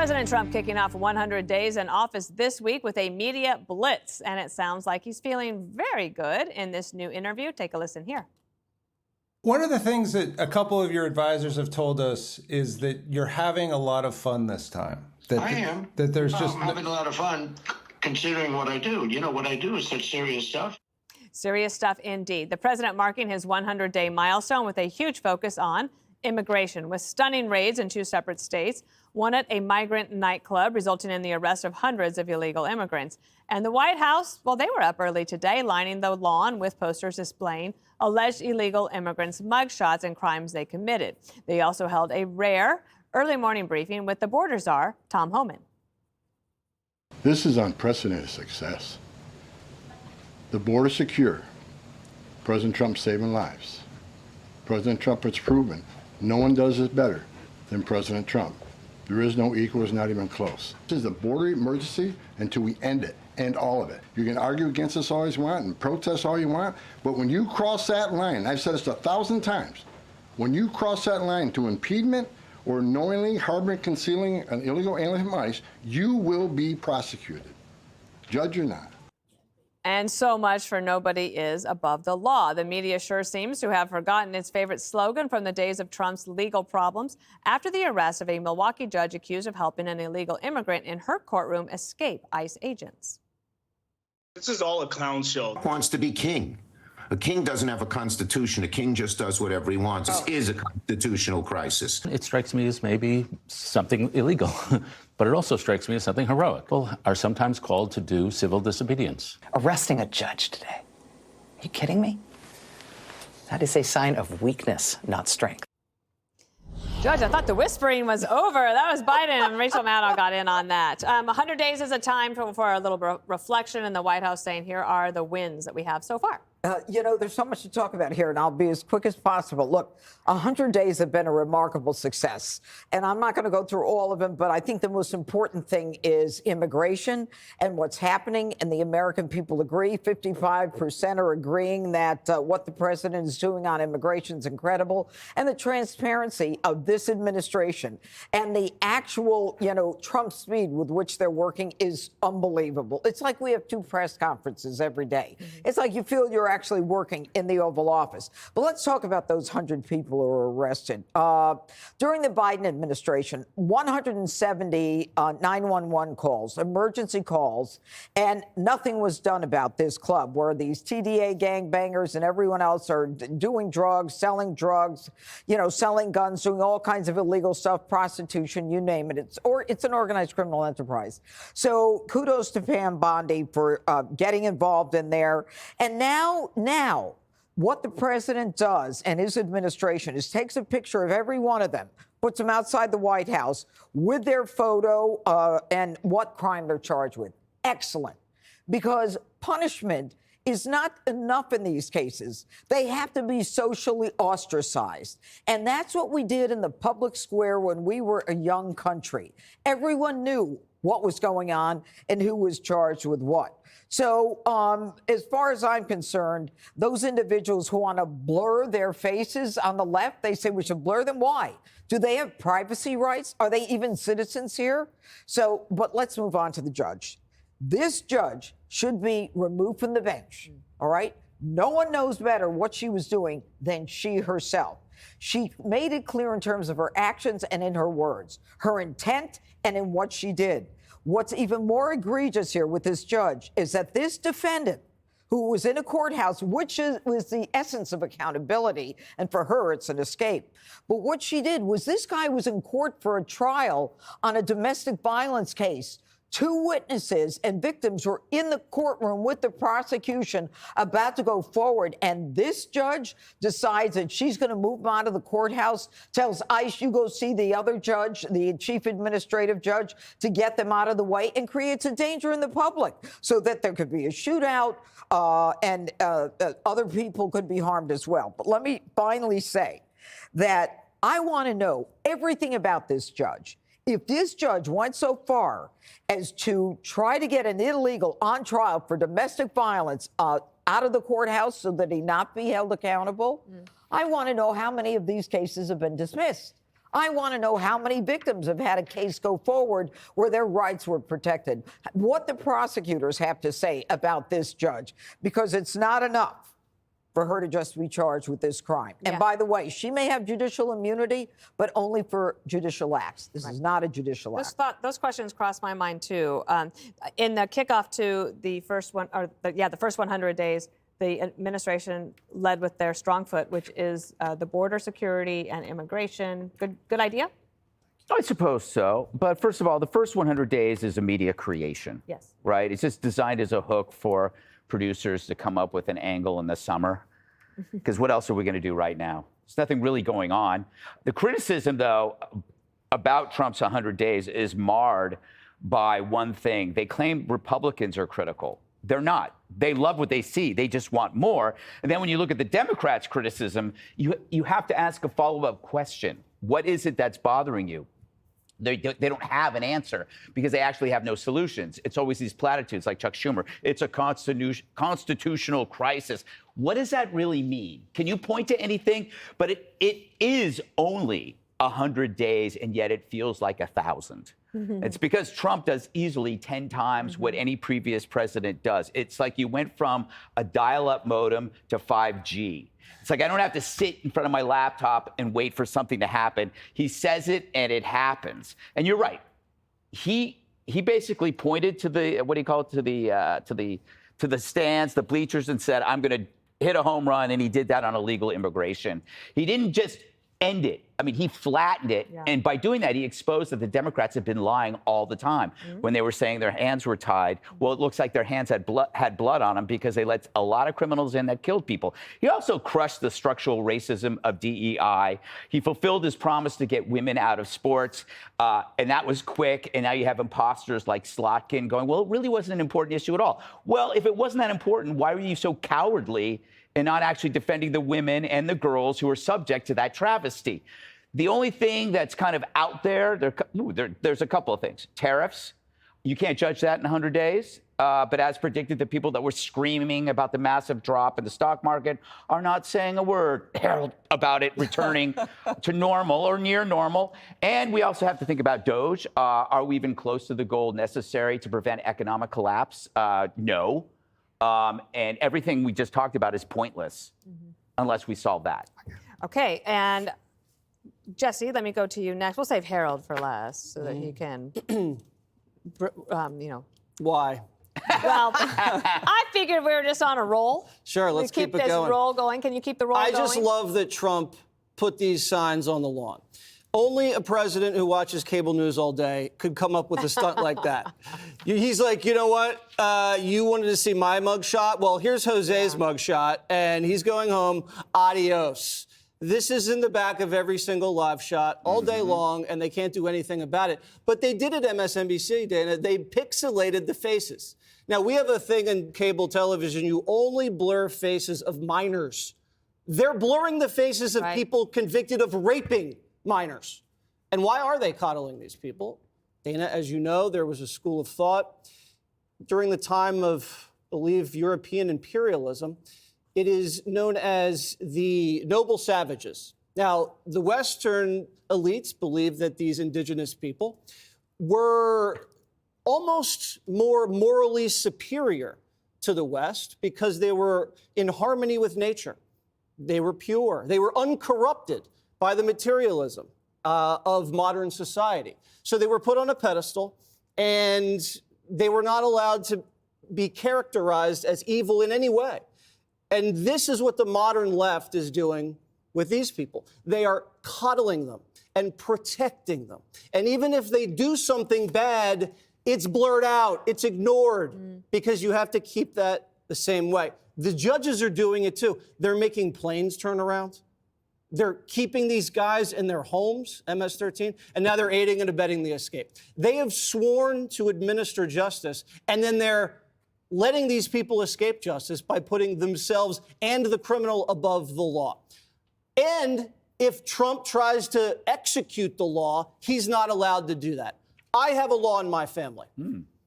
President Trump kicking off 100 days in office this week with a media blitz. And it sounds like he's feeling very good in this new interview. Take a listen here. One of the things that a couple of your advisors have told us is that you're having a lot of fun this time. I am. That there's just... I'm having a lot of fun considering what I do. You know, what I do is such serious stuff. Serious stuff indeed. The president marking his 100-day milestone with a huge focus on immigration, with stunning raids in two separate states, one at a migrant nightclub, resulting in the arrest of hundreds of illegal immigrants. And the White House, well, they were up early today, lining the lawn with posters displaying alleged illegal immigrants' mugshots and crimes they committed. They also held a rare early morning briefing with the border czar, Tom Homan. This is unprecedented success. The border secure. President Trump saving lives. President Trump has proven no one does it better than President Trump. There is no equal, it's not even close. This is a border emergency until we end it, end all of it. You can argue against us all you want and protest all you want, but when you cross that line, and I've said this 1,000 times, when you cross that line to impediment or knowingly harboring, concealing an illegal alien from ICE, you will be prosecuted, judge or not. And so much for nobody is above the law. The media sure seems to have forgotten its favorite slogan from the days of Trump's legal problems after the arrest of a Milwaukee judge accused of helping an illegal immigrant in her courtroom escape ICE agents. This is all a clown show. Wants to be king. A king doesn't have a constitution. A king just does whatever he wants. This is a constitutional crisis. It strikes me as maybe something illegal, but it also strikes me as something heroic. People are sometimes called to do civil disobedience. Arresting a judge today. Are you kidding me? That is a sign of weakness, not strength. Judge, I thought the whispering was over. That was Biden, and Rachel Maddow got in on that. 100 days is a time for a little reflection, and the White House saying here are the wins that we have so far. You know, there's so much to talk about here, and I'll be as quick as possible. Look, 100 days have been a remarkable success, and I'm not going to go through all of them, but I think the most important thing is immigration and what's happening, and the American people agree. 55% are agreeing that what the president is doing on immigration is incredible, and the transparency of this administration and the actual, Trump speed with which they're working is unbelievable. It's like we have two press conferences every day. It's like you feel you're actually working in the Oval Office. But let's talk about those 100 people who were arrested. During the Biden administration, 170 911 calls, emergency calls, and nothing was done about this club where these TDA gangbangers and everyone else are doing drugs, selling guns, doing all kinds of illegal stuff, prostitution, you name it. It's an organized criminal enterprise. So kudos to Pam Bondi for getting involved in there. And now, what the president does and his administration is takes a picture of every one of them, puts them outside the White House with their photo and what crime they're charged with. Excellent. Because punishment is not enough in these cases. They have to be socially ostracized. And that's what we did in the public square when we were a young country. Everyone knew what was going on and who was charged with what. So as far as I'm concerned, those individuals who want to blur their faces on the left, they say we should blur them. Why? Do they have privacy rights? Are they even citizens here? So, but let's move on to the judge. This judge should be removed from the bench, all right? No one knows better what she was doing than she herself. She made it clear in terms of her actions and in her words, her intent and in what she did. What's even more egregious here with this judge is that this defendant, who was in a courthouse, which was the essence of accountability, and for her, it's an escape. But what she did was this guy was in court for a trial on a domestic violence case. Two witnesses and victims were in the courtroom with the prosecution about to go forward. And this judge decides that she's going to move them out of the courthouse, tells ICE, you go see the other judge, the chief administrative judge, to get them out of the way, and creates a danger in the public so that there could be a shootout and other people could be harmed as well. But let me finally say that I want to know everything about this judge. If this judge went so far as to try to get an illegal on trial for domestic violence out of the courthouse so that he not be held accountable, I want to know how many of these cases have been dismissed. I want to know how many victims have had a case go forward where their rights were protected. What the prosecutors have to say about this judge, because it's not enough for her to just be charged with this crime. And by the way, she may have judicial immunity, but only for judicial acts. This is not a judicial act. Those questions crossed my mind too. In the kickoff to the first one, or the first 100 days, the administration led with their strong foot, which is the border security and immigration. Good idea? I suppose so. But first of all, the first 100 days is a media creation. Yes. Right? It's just designed as a hook for producers to come up with an angle in the summer. Because what else are we going to do right now? There's nothing really going on. The criticism, though, about Trump's 100 days is marred by one thing. They claim Republicans are critical. They're not. They love what they see. They just want more. And then when you look at the Democrats' criticism, you have to ask a follow-up question. What is it that's bothering you? They don't have an answer because they actually have no solutions. It's always these platitudes like Chuck Schumer. It's a constitutional crisis. What does that really mean? Can you point to anything? But it is only 100 days, and yet it feels like 1,000. It's because Trump does easily 10 times what any previous president does. It's like you went from a dial-up modem to 5G. It's like I don't have to sit in front of my laptop and wait for something to happen. He says it and it happens. And you're right. He basically pointed to the what do you call it, to the stands, the bleachers, and said, "I'm going to hit a home run," and he did that on illegal immigration. He didn't just end it. I mean, he flattened it. Yeah. And by doing that, he exposed that the Democrats have been lying all the time when they were saying their hands were tied. Well, it looks like their hands had blood on them because they let a lot of criminals in that killed people. He also crushed the structural racism of DEI. He fulfilled his promise to get women out of sports, and that was quick. And now you have imposters like Slotkin going, well, it really wasn't an important issue at all. Well, if it wasn't that important, why were you so cowardly and not actually defending the women and the girls who are subject to that travesty? The only thing that's kind of out there's a couple of things. Tariffs, you can't judge that in 100 days. But as predicted, the people that were screaming about the massive drop in the stock market are not saying a word, Harold, about it returning to normal or near normal. And we also have to think about DOGE. Are we even close to the goal necessary to prevent economic collapse? No. And everything we just talked about is pointless unless we solve that. Okay, and Jesse, let me go to you next. We'll save Harold for last so that he can, Why? Well, I figured we were just on a roll. Sure, let's keep it going. Keep this roll going. Can you keep the roll going? I just love that Trump put these signs on the lawn. Only a president who watches cable news all day could come up with a stunt like that. He's like, you know what? You wanted to see my mugshot? Well, here's Jose's mugshot, and he's going home. Adios. This is in the back of every single live shot all day long, and they can't do anything about it. But they did at MSNBC, Dana. They pixelated the faces. Now, we have a thing in cable television. You only blur faces of minors. They're blurring the faces of people convicted of raping minors. And why are they coddling these people? Dana, as you know, there was a school of thought during the time of, I believe, European imperialism. It is known as the noble savages. Now, the Western elites believed that these indigenous people were almost more morally superior to the West because they were in harmony with nature. They were pure. They were uncorrupted by the materialism of modern society. So they were put on a pedestal, and they were not allowed to be characterized as evil in any way. And this is what the modern left is doing with these people. They are coddling them and protecting them. And even if they do something bad, it's blurred out, it's ignored, because you have to keep that the same way. The judges are doing it too. They're making planes turn around. They're keeping these guys in their homes, MS-13, and now they're aiding and abetting the escape. They have sworn to administer justice, and then they're letting these people escape justice by putting themselves and the criminal above the law. And if Trump tries to execute the law, he's not allowed to do that. I have a law in my family.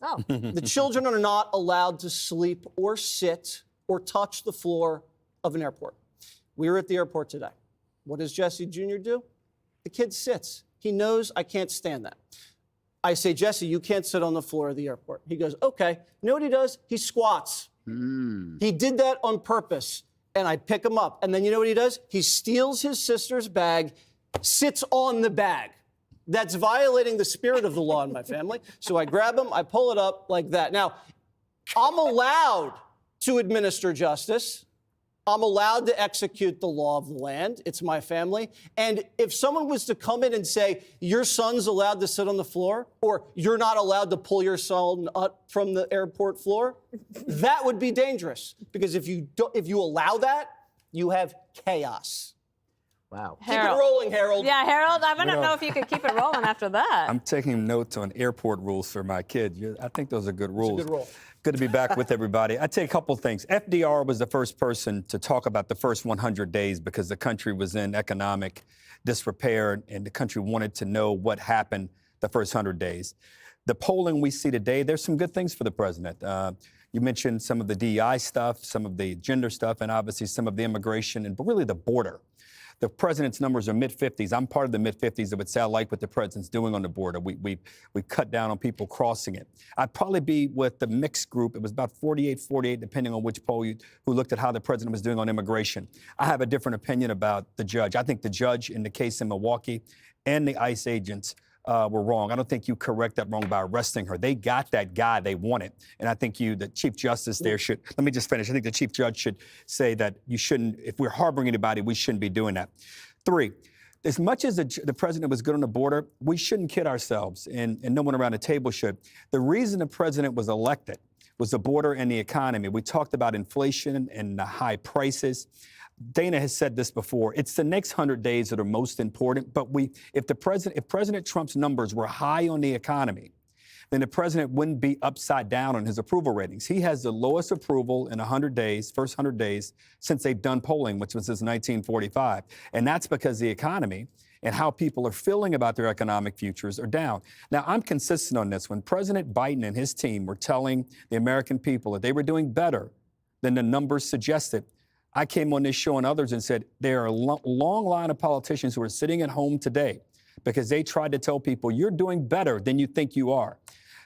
Oh. The children are not allowed to sleep or sit or touch the floor of an airport. We were at the airport today. What does Jesse Jr. do? The kid sits. He knows I can't stand that. I say, Jesse, you can't sit on the floor of the airport. He goes, okay. You know what he does? He squats. He did that on purpose. And I pick him up. And then you know what he does? He steals his sister's bag, sits on the bag. That's violating the spirit of the law in my family. So I grab him, I pull it up like that. Now, I'm allowed to administer justice. I'm allowed to execute the law of the land. It's my family. And if someone was to come in and say, your son's allowed to sit on the floor, or you're not allowed to pull your son up from the airport floor, that would be dangerous. Because if you allow that, you have chaos. Wow. Keep it rolling, Harold. Yeah, Harold, I don't know if you could keep it rolling after that. I'm taking notes on airport rules for my kid. I think those are good rules. It's a good rule. Good to be back with everybody. I'd say a couple things. FDR was the first person to talk about the first 100 days because the country was in economic disrepair and the country wanted to know what happened the first 100 days. The polling we see today, there's some good things for the president. You mentioned some of the DEI stuff, some of the gender stuff, and obviously some of the immigration, but really the border. The president's numbers are mid-50s. I'm part of the mid-50s. It would say I like what the president's doing on the border. We cut down on people crossing it. I'd probably be with the mixed group. It was about 48-48, depending on which poll who looked at how the president was doing on immigration. I have a different opinion about the judge. I think the judge in the case in Milwaukee and the ICE agents were wrong. I don't think you correct that wrong by arresting her. They got that guy they wanted. And I think the Chief Justice there should, let me just finish. I think the Chief Judge should say that you shouldn't, if we're harboring anybody, we shouldn't be doing that. 3, as much as the president was good on the border, we shouldn't kid ourselves, and no one around the table should. The reason the president was elected was the border and the economy. We talked about inflation and the high prices. Dana has said this before. It's the next 100 days that are most important. But if President Trump's numbers were high on the economy, then the president wouldn't be upside down on his approval ratings. He has the lowest approval in 100 days, first 100 days, since they've done polling, which was since 1945. And that's because the economy and how people are feeling about their economic futures are down. Now, I'm consistent on this. When President Biden and his team were telling the American people that they were doing better than the numbers suggested, I came on this show and others and said there are a long line of politicians who are sitting at home today because they tried to tell people you're doing better than you think you are.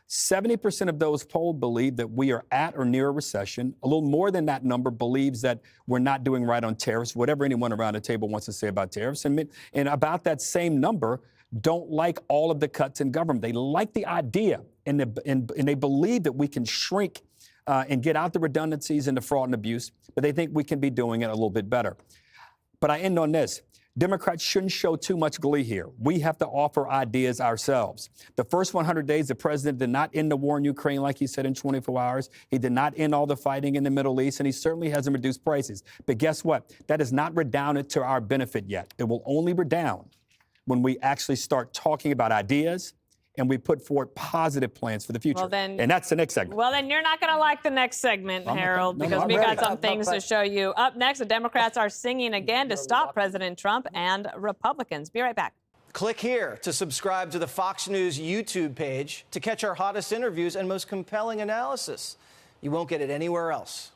70% of those polled believe that we are at or near a recession. A little more than that number believes that we're not doing right on tariffs, whatever anyone around the table wants to say about tariffs. And about that same number don't like all of the cuts in government. They like the idea and they believe that we can shrink and get out the redundancies and the fraud and abuse, but they think we can be doing it a little bit better. But I end on this. Democrats shouldn't show too much glee here. We have to offer ideas ourselves. The first 100 days, the president did not end the war in Ukraine, like he said, in 24 hours. He did not end all the fighting in the Middle East, and he certainly hasn't reduced prices. But guess what? That is not redounded to our benefit yet. It will only redound when we actually start talking about ideas and we put forward positive plans for the future. And that's the next segment. Well, then you're not going to like the next segment, Harold, because we got some things to show you. Up next, the Democrats are singing again to stop President Trump and Republicans. Be right back. Click here to subscribe to the Fox News YouTube page to catch our hottest interviews and most compelling analysis. You won't get it anywhere else.